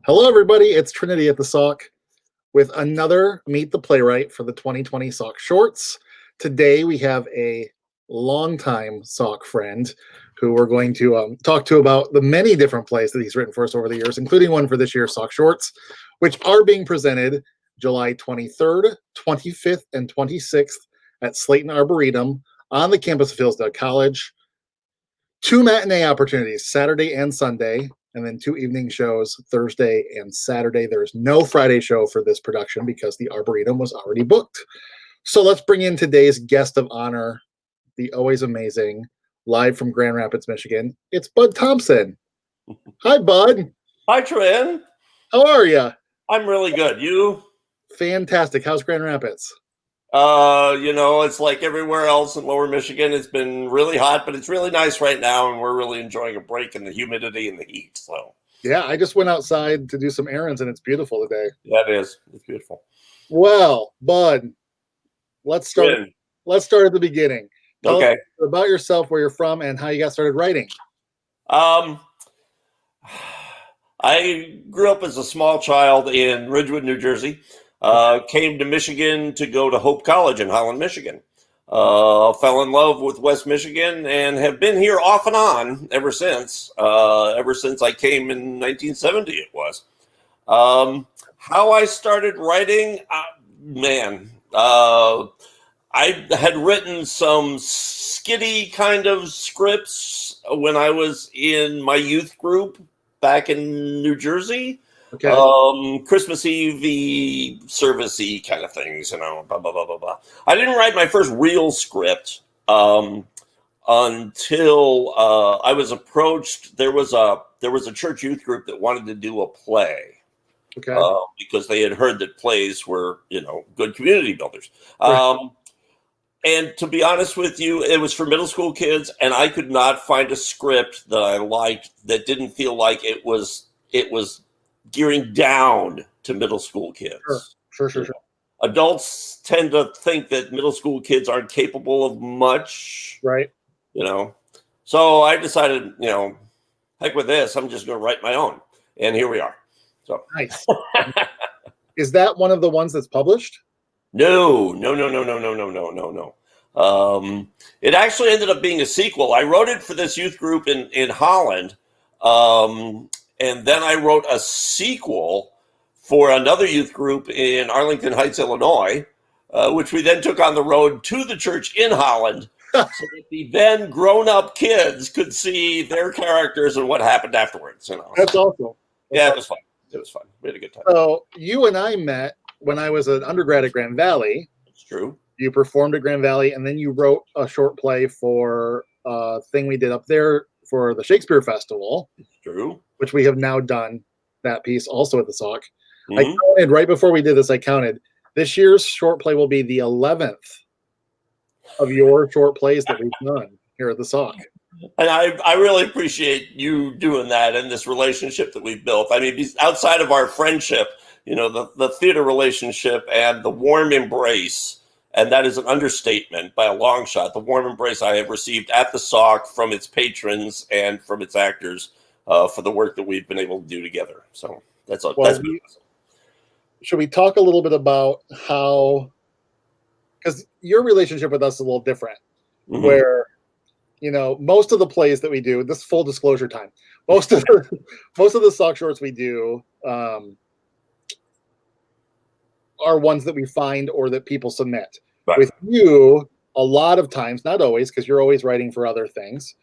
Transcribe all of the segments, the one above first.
Hello, everybody. It's Trinity at the Sauk with another Meet the Playwright for the 2020 Sauk Shorts. Today, we have a longtime Sauk friend who we're going to talk to about the many different plays that he's written for us over the years, including one for this year's Sauk Shorts, which are being presented July 23rd, 25th, and 26th at Slayton Arboretum on the campus of Hillsdale College. 2 matinee opportunities, Saturday and Sunday, and then 2 evening shows, Thursday and Saturday. There's no Friday show for this production because the Arboretum was already booked. So let's bring in today's guest of honor, the always amazing, live from Grand Rapids, Michigan. It's Bud Thompson. Hi, Bud. Hi, Trin. How are you? I'm really good. You? Fantastic. How's Grand Rapids? It's like everywhere else in Lower Michigan. It's been really hot, but it's really nice right now, and we're really enjoying a break in the humidity and the heat. So yeah, I just went outside to do some errands, and it's beautiful today. Yeah, it is. It's beautiful. Well, Bud, let's start. Let's start at the beginning. Tell us about yourself, where you're from, and how you got started writing. I grew up as a small child in Ridgewood, New Jersey. Came to Michigan to go to Hope College in Holland, Michigan. Fell in love with West Michigan and have been here off and on ever since. Ever since I came in 1970, it was. How I started writing, I had written some skitty kind of scripts when I was in my youth group back in New Jersey. Okay. Christmas Eve service-y kind of things, blah, blah, blah, blah, blah. I didn't write my first real script until I was approached. There was a church youth group that wanted to do a play. Okay. Because they had heard that plays were, good community builders. Right. And to be honest with you, it was for middle school kids, and I could not find a script that I liked that didn't feel like it was gearing down to middle school kids. Sure. Adults tend to think that middle school kids aren't capable of much. Right. So I decided, heck with this, I'm just going to write my own. And here we are. So nice. Is that one of the ones that's published? No. It actually ended up being a sequel. I wrote it for this youth group in Holland. And then I wrote a sequel for another youth group in Arlington Heights, Illinois, which we then took on the road to the church in Holland so that the then grown-up kids could see their characters and what happened afterwards. That's awesome. Yeah, it was fun. It was fun. We had a good time. So you and I met when I was an undergrad at Grand Valley. It's true. You performed at Grand Valley, and then you wrote a short play for a thing we did up there for the Shakespeare Festival. It's true. Which we have now done that piece also at the Sauk. Mm-hmm. I counted right before we did this. I counted this year's short play will be the 11th of your short plays that we've done here at the Sauk. And I really appreciate you doing that and this relationship that we've built. I mean, outside of our friendship, the theater relationship and the warm embrace, and that is an understatement by a long shot, the warm embrace I have received at the Sauk from its patrons and from its actors for the work that we've been able to do together. So that's awesome. Should we talk a little bit about how, because your relationship with us is a little different, mm-hmm. where, most of the plays that we do, this full disclosure time, most of the Sauk shorts we do are ones that we find or that people submit. Right. With you, a lot of times, not always, because you're always writing for other things.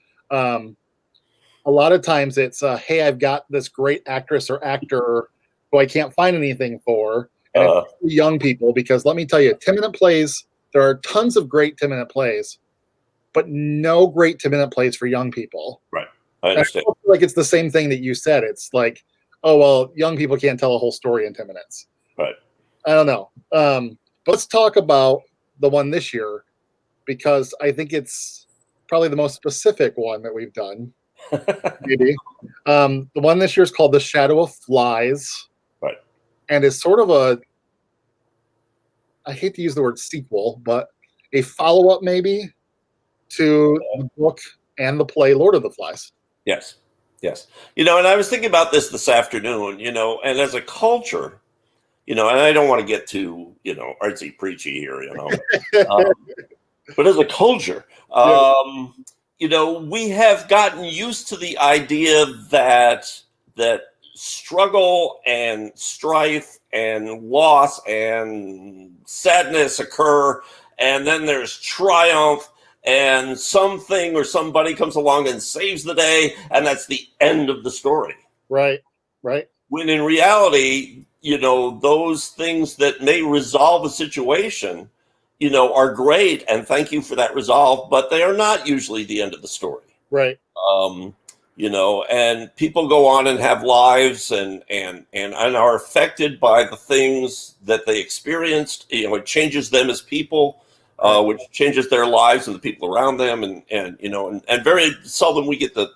A lot of times it's, hey, I've got this great actress or actor who I can't find anything for. And it's young people, because let me tell you, 10-minute plays, there are tons of great 10-minute plays, but no great 10-minute plays for young people. Right. I understand. I feel like it's the same thing that you said. It's like, oh, well, young people can't tell a whole story in 10 minutes. Right. I don't know. But let's talk about the one this year, because I think it's probably the most specific one that we've done. Maybe. The one this year is called The Shadow of Flies. Right. And is sort of I hate to use the word sequel, but a follow-up maybe to the book and the play Lord of the Flies. Yes. Yes. And I was thinking about this afternoon, and as a culture, and I don't want to get too, artsy preachy here, um, but as a culture, we have gotten used to the idea that struggle and strife and loss and sadness occur, and then there's triumph, and something or somebody comes along and saves the day, and that's the end of the story. Right. When in reality, those things that may resolve a situation, are great, and thank you for that resolve, but they are not usually the end of the story. Right. And people go on and have lives and are affected by the things that they experienced. It changes them as people, which changes their lives and the people around them. And very seldom we get to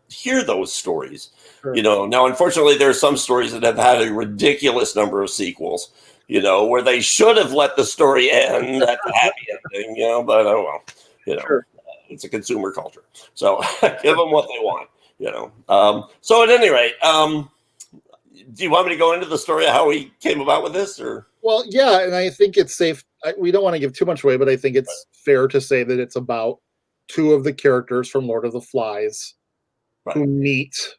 hear those stories. Sure. Now, unfortunately, there are some stories that have had a ridiculous number of sequels, where they should have let the story end at the happy ending, but oh well, sure. It's a consumer culture. So give them what they want, So at any rate, do you want me to go into the story of how we came about with this, or? Well, yeah, and I think it's safe. We don't want to give too much away, but I think it's fair to say that it's about two of the characters from Lord of the Flies who meet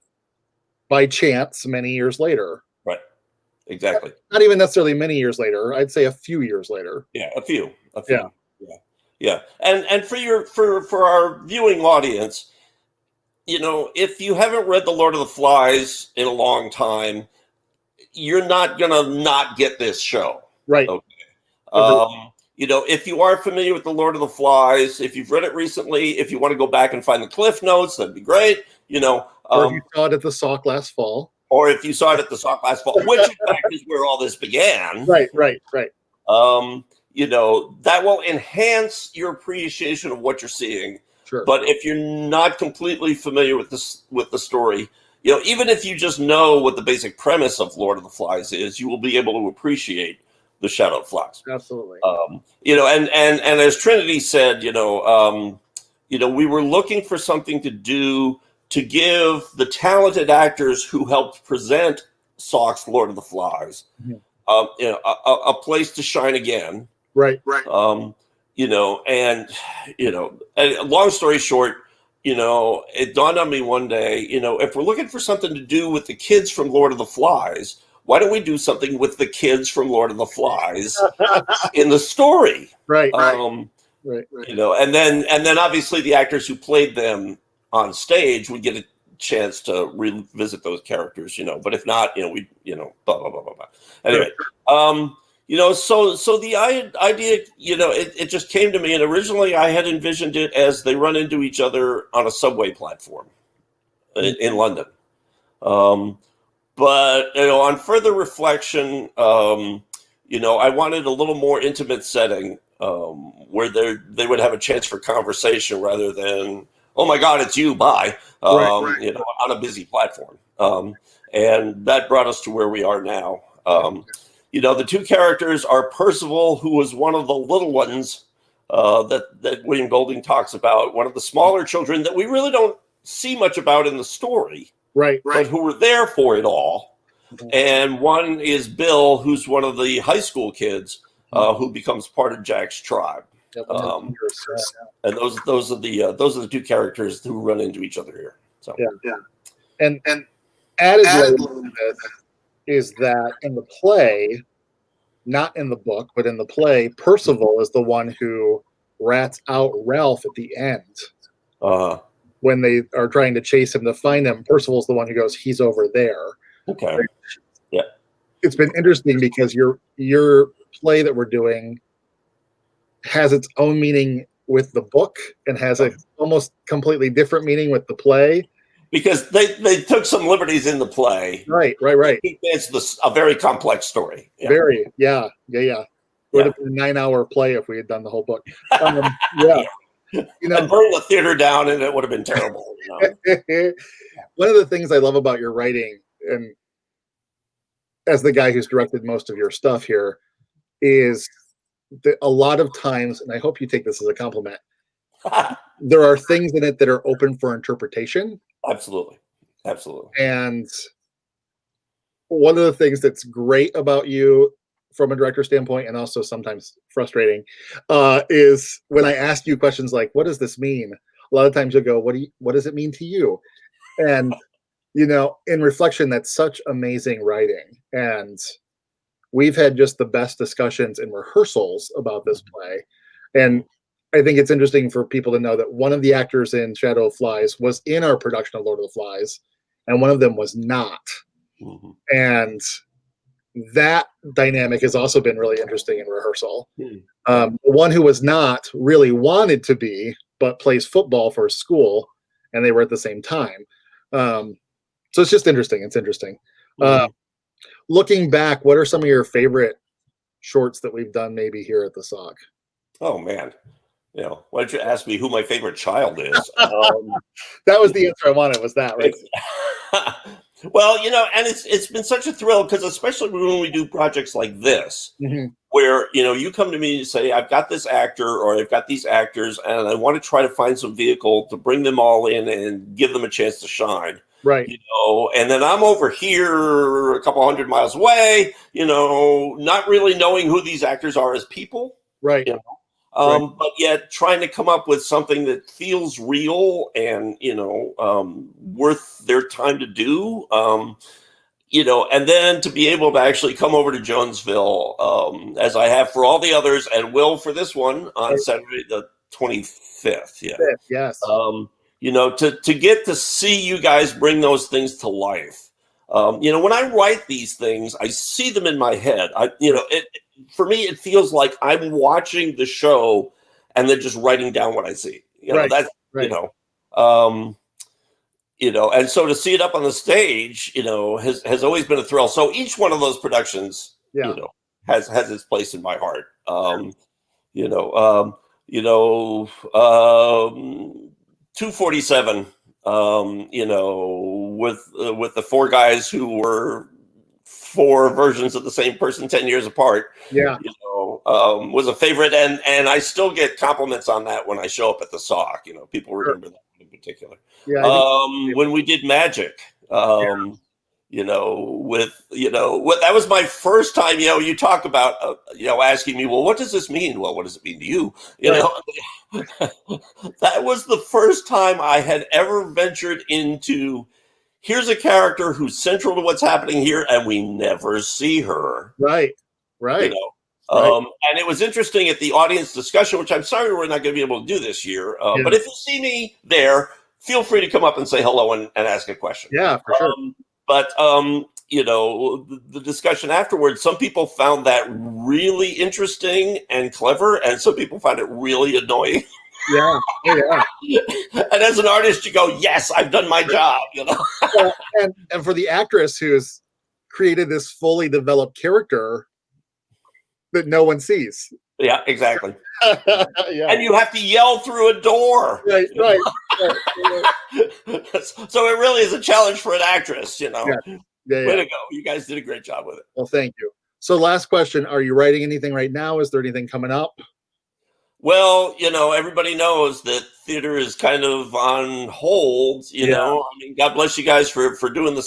by chance many years later. Right. Exactly. Not even necessarily many years later. I'd say a few years later. Yeah, a few. Yeah. And for our viewing audience, if you haven't read The Lord of the Flies in a long time, you're not gonna not get this show. Right. Okay. If you are familiar with The Lord of the Flies, if you've read it recently, if you want to go back and find the cliff notes, that'd be great. Or if you saw it at the Sauk last fall. Or if you saw it at the Sauk last fall, which in fact is where all this began. Right. That will enhance your appreciation of what you're seeing. Sure. But if you're not completely familiar with the story, even if you just know what the basic premise of Lord of the Flies is, you will be able to appreciate the Shadow of Flies. Absolutely. And as Trinity said, we were looking for something to do to give the talented actors who helped present Sauk's Lord of the Flies, a place to shine again. Right. And long story short, it dawned on me one day, if we're looking for something to do with the kids from Lord of the Flies, why don't we do something with the kids from Lord of the Flies in the story? Right. And then obviously the actors who played them on stage would get a chance to revisit those characters, but if not, we blah blah blah blah blah. Anyway, so the idea, it just came to me, and originally I had envisioned it as they run into each other on a subway platform in London. But on further reflection, I wanted a little more intimate setting where they would have a chance for conversation rather than, oh my God, it's you, bye, on a busy platform. And that brought us to where we are now. The two characters are Percival, who was one of the little ones that William Golding talks about, one of the smaller children that we really don't see much about in the story, but who were there for it all. And one is Bill, who's one of the high school kids who becomes part of Jack's tribe. And those are the two characters who run into each other here. So and added to this is that in the play, not in the book, but in the play, Percival is the one who rats out Ralph at the end. When they are trying to chase him to find him, Percival's the one who goes, he's over there. Okay. Yeah. It's been interesting because your play that we're doing has its own meaning with the book and has a almost completely different meaning with the play. Because they took some liberties in the play. Right. It's a very complex story. Yeah. Very, yeah. It would have been a 9-hour play if we had done the whole book. Yeah. And burn the theater down, and it would have been terrible. One of the things I love about your writing, and as the guy who's directed most of your stuff here, is that a lot of times, and I hope you take this as a compliment, there are things in it that are open for interpretation. Absolutely. Absolutely. And one of the things that's great about you from a director standpoint, and also sometimes frustrating, is when I ask you questions like, what does this mean? A lot of times you'll go, what does it mean to you? And, in reflection, that's such amazing writing. And we've had just the best discussions in rehearsals about this play. And I think it's interesting for people to know that one of the actors in Shadow of Flies was in our production of Lord of the Flies, and one of them was not. Mm-hmm. And that dynamic has also been really interesting in rehearsal. The one who was not really wanted to be, but plays football for a school, and they were at the same time. So it's just interesting. It's interesting. Looking back, what are some of your favorite shorts that we've done maybe here at the Sauk? Oh, man. Why don't you ask me who my favorite child is? That was the answer I wanted, was that, right? Well, and it's been such a thrill, because especially when we do projects like this, where, you come to me and you say, I've got this actor or I've got these actors, and I want to try to find some vehicle to bring them all in and give them a chance to shine. Right. And then I'm over here a couple hundred miles away, not really knowing who these actors are as people. Right. But yet trying to come up with something that feels real and, worth their time to do, and then to be able to actually come over to Jonesville, as I have for all the others, and will for this one on Saturday, the 25th. Yeah. Yes. To get to see you guys bring those things to life. When I write these things, I see them in my head. For me, it feels like I'm watching the show and then just writing down what I see. And so to see it up on the stage, has always been a thrill. So each one of those productions, has its place in my heart. 247, with the four guys who were four versions of the same person 10 years apart, was a favorite. And I still get compliments on that when I show up at the Sauk. People remember that in particular. When we did Magic, that was my first time, you talk about, asking me, well, what does this mean? Well, what does it mean to you? That was the first time I had ever ventured into, here's a character who's central to what's happening here, and we never see her. Right. And it was interesting at the audience discussion, which I'm sorry we're not going to be able to do this year. But if you see me there, feel free to come up and say hello and ask a question. Yeah, for sure. But the discussion afterwards, some people found that really interesting and clever, and some people found it really annoying. Yeah. And as an artist, you go, yes, I've done my job, and for the actress who's created this fully developed character that no one sees. Yeah, exactly. And you have to yell through a door. Right. So it really is a challenge for an actress, Way to go. You guys did a great job with it. Well, thank you. So last question, are you writing anything right now? Is there anything coming up? Well, everybody knows that theater is kind of on hold, I mean, God bless you guys for doing the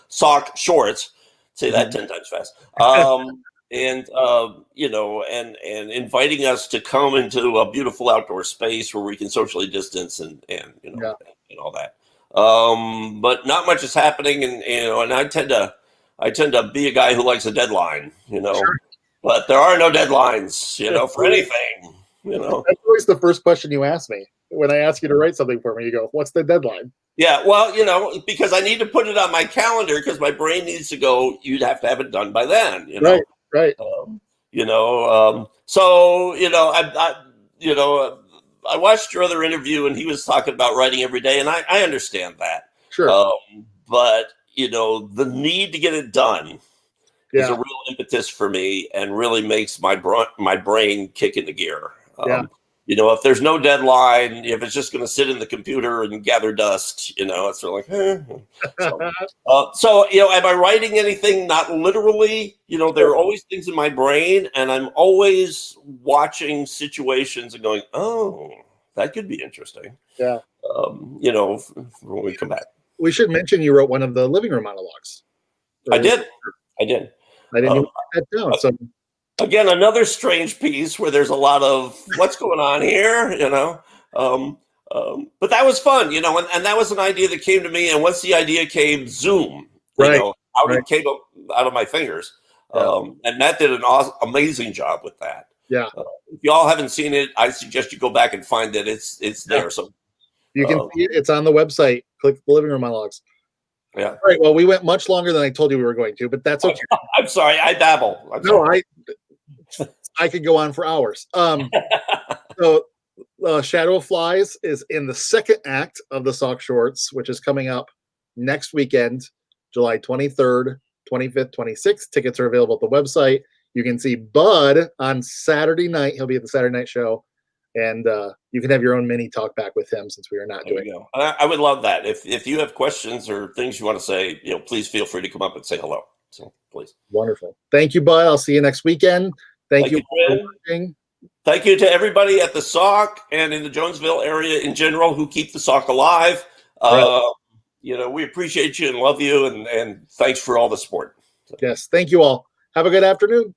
Sauk shorts. Say that 10 times fast. And inviting us to come into a beautiful outdoor space where we can socially distance and all that. But not much is happening, and I tend to be a guy who likes a deadline, Sure. But there are no deadlines, for anything, That's always the first question you ask me. When I ask you to write something for me, you go, what's the deadline? Yeah, well, because I need to put it on my calendar, because my brain needs to go, you'd have to have it done by then, Right. I watched your other interview, and he was talking about writing every day, and I understand that. Sure. But the need to get it done is a real impetus for me, and really makes my brain kick into gear. If there's no deadline, if it's just going to sit in the computer and gather dust, it's sort of like, So, am I writing anything? Not literally. There are always things in my brain, and I'm always watching situations and going, oh, that could be interesting. Yeah. When we come back. we should mention you wrote one of the living room monologues. I did. I didn't even write that down. So again, another strange piece where there's a lot of what's going on here, you know. But that was fun, you know, and that was an idea that came to me. And once the idea came, Zoom, you know, it came up out of my fingers. And Matt did an amazing job with that. Yeah. If y'all haven't seen it, I suggest you go back and find it. It's there. So you can see it. It's on the website. Click the living room monologues. Yeah. All right. Well, we went much longer than I told you we were going to, but that's okay. I'm sorry. I babble. I could go on for hours. So Shadow of Flies is in the second act of the Sauk Shorts, which is coming up next weekend, July 23rd, 25th, 26th. Tickets are available at the website. You can see Bud on Saturday night. He'll be at the Saturday night show. And you can have your own mini talk back with him since we are not doing it. I would love that. If you have questions or things you want to say, you know, please feel free to come up and say hello. So please. Wonderful. Thank you, Bud. I'll see you next weekend. Thank you for watching. Thank you to everybody at the Sauk and in the Jonesville area in general who keep the Sauk alive. You know, we appreciate you and love you, and thanks for all the support. Yes. Thank you all. Have a good afternoon.